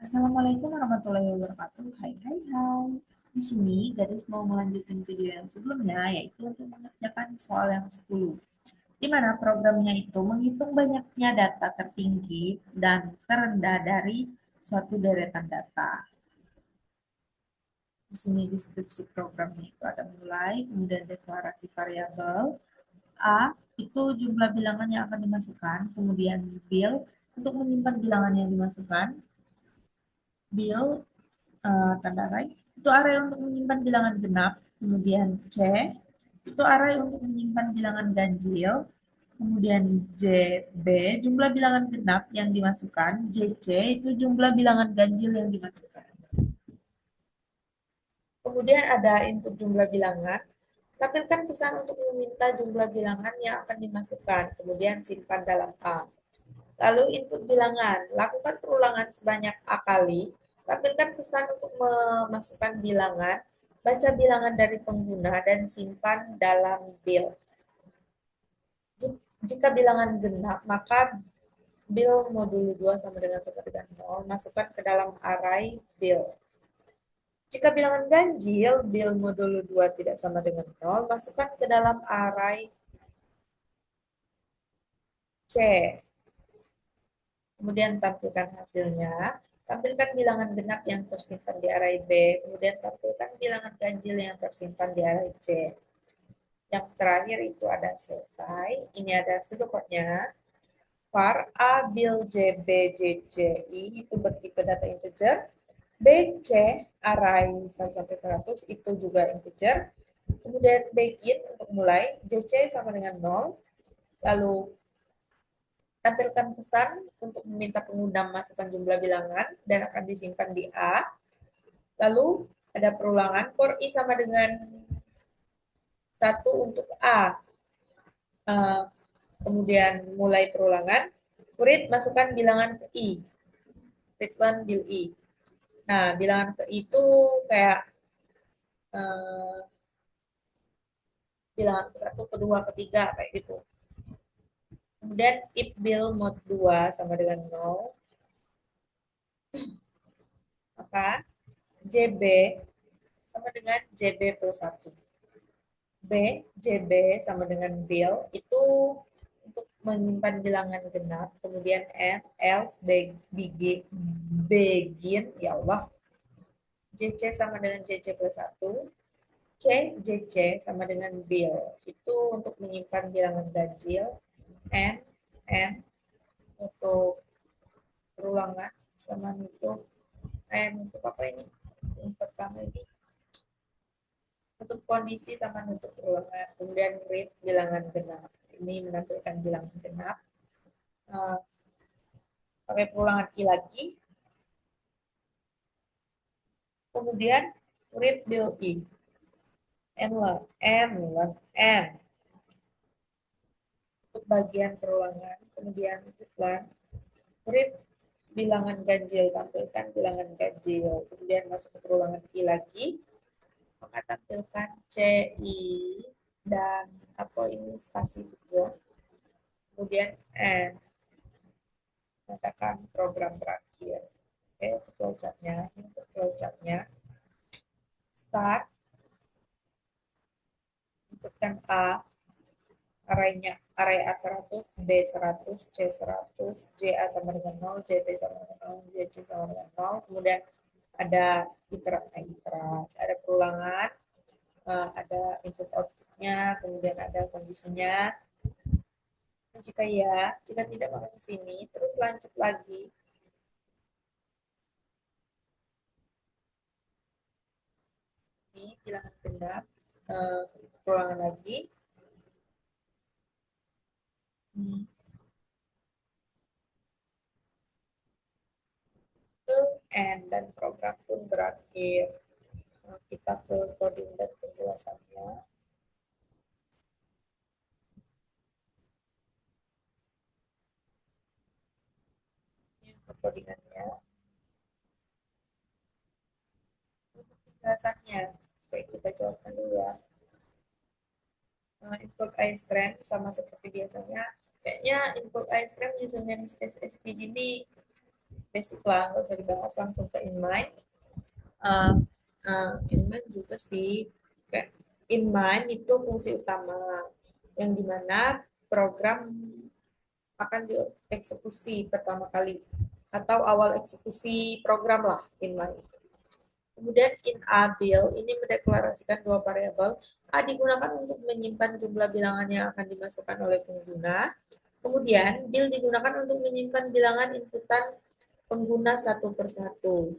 Assalamualaikum warahmatullahi wabarakatuh. Hai, hai, hai. Di sini gadis mau melanjutkan video yang sebelumnya, yaitu untuk mengerjakan soal yang 10, di mana programnya itu menghitung banyaknya data tertinggi dan terendah dari suatu deretan data. Di sini deskripsi programnya itu ada mulai, kemudian deklarasi variabel. A itu jumlah bilangan yang akan dimasukkan, kemudian bil untuk menyimpan bilangan yang dimasukkan, bil tanda array itu array untuk menyimpan bilangan genap, kemudian C itu array untuk menyimpan bilangan ganjil, kemudian JB jumlah bilangan genap yang dimasukkan, JC itu jumlah bilangan ganjil yang dimasukkan. Kemudian ada input jumlah bilangan, tampilkan pesan untuk meminta jumlah bilangan yang akan dimasukkan, kemudian simpan dalam A. Lalu input bilangan, lakukan perulangan sebanyak A kali, tampilkan pesan untuk memasukkan bilangan, baca bilangan dari pengguna, dan simpan dalam bil. Jika bilangan genap, maka bil modulo 2 sama dengan 0, masukkan ke dalam array bil. Jika bilangan ganjil, bil modulo 2 tidak sama dengan 0, masukkan ke dalam array C. Kemudian tampilkan hasilnya, tampilkan bilangan genap yang tersimpan di array B, kemudian tampilkan bilangan ganjil yang tersimpan di array C. Yang terakhir itu ada selesai, ini ada pseudocode-nya, var A bil J B J C I itu bertipe data integer, B C array 1 sampai 100 itu juga integer, kemudian begin untuk mulai, J C sama dengan 0, lalu tampilkan pesan untuk meminta pengguna masukkan jumlah bilangan dan akan disimpan di A. Lalu ada perulangan, for I sama dengan 1 untuk A. Kemudian mulai perulangan, read masukkan bilangan ke I. Return bil I. Nah, bilangan ke I itu kayak uh, bilangan ke 1, kedua, ketiga, kayak gitu. Kemudian if bil mod 2 sama dengan 0, maka JB sama dengan JB plus 1. B, JB sama dengan bil itu untuk menyimpan bilangan genap, kemudian N, else, begin, ya Allah, JC sama dengan JC plus 1, C, JC sama dengan bil, itu untuk menyimpan bilangan ganjil, N untuk perulangan, sama untuk apa ini? Yang pertama ini untuk kondisi sama nutup perulangan, kemudian read bilangan genap, ini menampilkan bilangan genap, uh, pakai perulangan i lagi, kemudian read bil i, n untuk bagian perulangan, kemudian iklan, read bilangan ganjil, tampilkan bilangan ganjil, kemudian masuk ke perulangan i lagi, maka tampilkan CI dan apa ini spasi juga, kemudian N, katakan program terakhir. Oke, untuk flowchartnya, ini untuk flowchartnya. Start, inputkan A, arraynya array A100, B100, C100, JA sama dengan 0, JB sama dengan 0, JC sama dengan 0, kemudian ada iterasi, ada perulangan, ada input outputnya, kemudian ada kondisinya. Jika ya, jika tidak maka ke sini, terus lanjut lagi. Ini bilangan genap, perulangan lagi. Ke N dan program pun berakhir. Nah, kita ke coding dan penjelasannya. Ini untuk codingannya. Untuk penjelasannya, baik kita jawabkan dulu ya. Input iStream sama seperti biasanya. Kayaknya input iStream username SSD ini basic lah, nggak usah dibahas, langsung ke inline. uh, inline juga sih. Kayak inline itu fungsi utama yang dimana program akan dieksekusi pertama kali atau awal eksekusi program lah inline. Kemudian in A build ini mendeklarasikan dua variabel. A digunakan untuk menyimpan jumlah bilangan yang akan dimasukkan oleh pengguna. Kemudian build digunakan untuk menyimpan bilangan inputan pengguna satu persatu.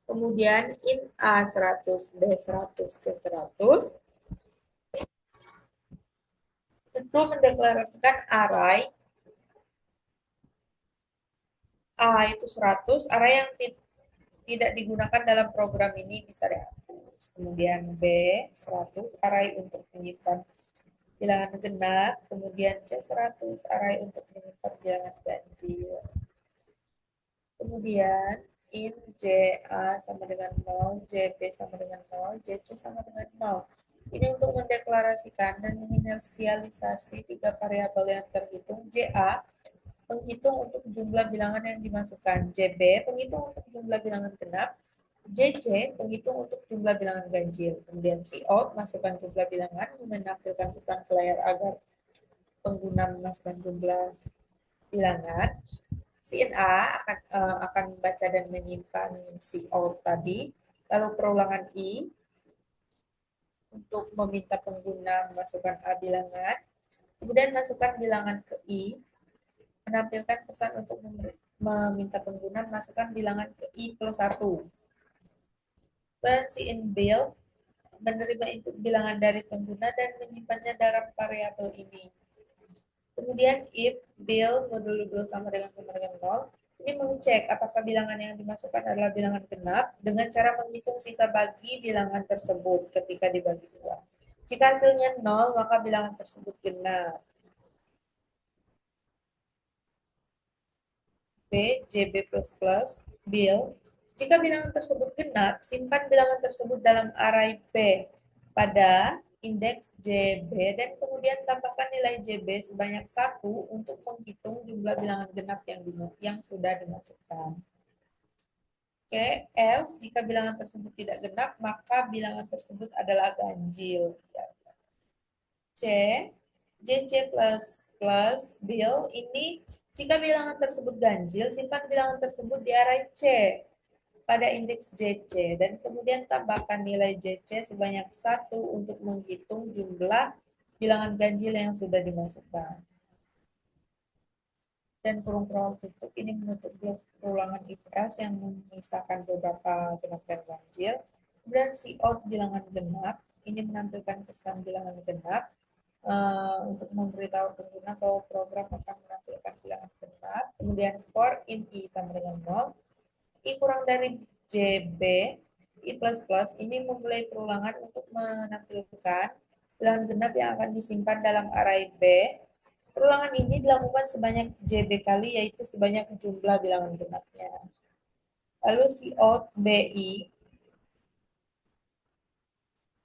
Kemudian in A100 B100 C100 itu mendeklarasikan array A itu 100, array yang tidak digunakan dalam program ini bisa dihapus. Kemudian B 100 array untuk menyimpan bilangan genap, kemudian C100 array untuk menyimpan bilangan ganjil. Kemudian in JA sama dengan 0, JB sama dengan 0, JC sama dengan 0. Ini untuk mendeklarasikan dan menginisialisasi tiga variabel yang terhitung. JA penghitung untuk jumlah bilangan yang dimasukkan. JB penghitung untuk jumlah bilangan genap. JC penghitung untuk jumlah bilangan ganjil. Kemudian cout masukkan jumlah bilangan, menampilkan pesan ke layar agar pengguna memasukkan jumlah bilangan. CNA akan membaca dan menyimpan cout tadi. Lalu perulangan I untuk meminta pengguna memasukkan A bilangan. Kemudian masukkan bilangan ke I, menampilkan pesan untuk meminta pengguna memasukkan bilangan ke I plus 1. Dan in build menerima input bilangan dari pengguna dan menyimpannya dalam variabel ini. Kemudian if build modul 2 sama dengan 0, ini mengecek apakah bilangan yang dimasukkan adalah bilangan genap dengan cara menghitung sisa bagi bilangan tersebut ketika dibagi 2. Jika hasilnya 0, maka bilangan tersebut genap. B, JB++, build. Jika bilangan tersebut genap, simpan bilangan tersebut dalam array B pada indeks JB dan kemudian tambahkan nilai JB sebanyak 1 untuk menghitung jumlah bilangan genap yang sudah dimasukkan. Oke, else jika bilangan tersebut tidak genap, maka bilangan tersebut adalah ganjil. C, JC plus bill ini jika bilangan tersebut ganjil, simpan bilangan tersebut di array C pada indeks JC dan kemudian tambahkan nilai JC sebanyak 1 untuk menghitung jumlah bilangan ganjil yang sudah dimasukkan. Dan kurung kurung tutup ini menutup blok perulangan if else yang memisahkan beberapa genap dan ganjil. Kemudian cout bilangan genap ini menampilkan pesan bilangan genap untuk memberitahu pengguna bahwa program akan menampilkan bilangan genap. Kemudian for in I sama dengan 0, I kurang dari JB, I++ ini memulai perulangan untuk menampilkan bilangan genap yang akan disimpan dalam array B. Perulangan ini dilakukan sebanyak JB kali, yaitu sebanyak jumlah bilangan genapnya. Lalu cout BI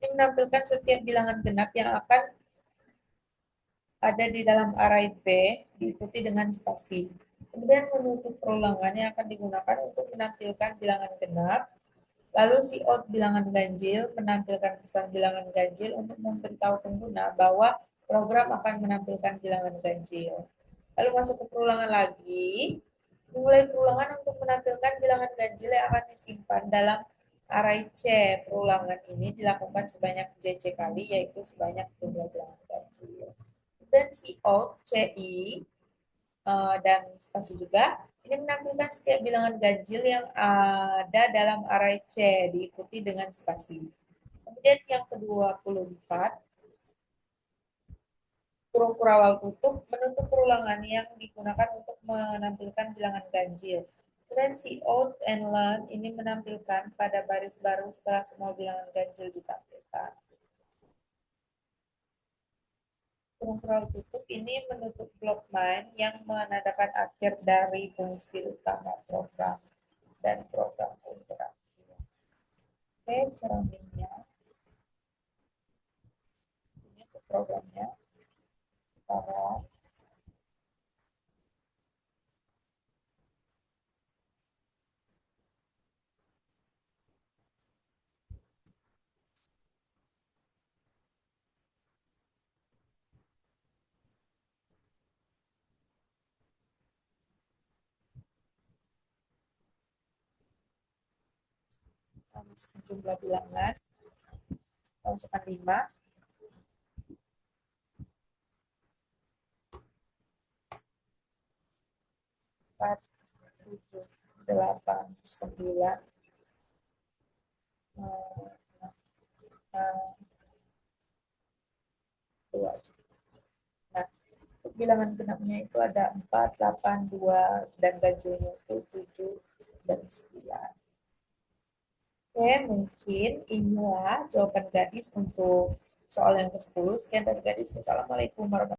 ini menampilkan setiap bilangan genap yang akan ada di dalam array B diikuti dengan spasi. Kemudian menutup perulangan yang akan digunakan untuk menampilkan bilangan genap. Lalu cout bilangan ganjil menampilkan pesan bilangan ganjil untuk memberitahu pengguna bahwa program akan menampilkan bilangan ganjil. Lalu masuk ke perulangan lagi, memulai perulangan untuk menampilkan bilangan ganjil yang akan disimpan dalam array C. Perulangan ini dilakukan sebanyak JC kali, yaitu sebanyak jumlah bilangan ganjil. Dan cout CI dan spasi juga ini menampilkan setiap bilangan ganjil yang ada dalam array C diikuti dengan spasi. Kemudian yang ke-24 kurung kurawal tutup menutup perulangan yang digunakan untuk menampilkan bilangan ganjil. Kemudian cout and learn ini menampilkan pada baris baru setelah semua bilangan ganjil ditampilkan. Kurung kurawal tutup ini menutup blok main yang menandakan akhir dari fungsi utama program dan program interaksi. Oke, ceramahnya. Ini untuk programnya. Para masukkan jumlah bilangan. Kita masukkan 5. 4, 7, 8, 9, 2. Nah, untuk bilangan genapnya itu ada 4, 8, 2, dan ganjilnya itu 7 dan 9. Oke, mungkin inilah jawaban gadis untuk soal yang ke-10. Sekian dari gadis. Wassalamualaikum warahmatullahi wabarakatuh.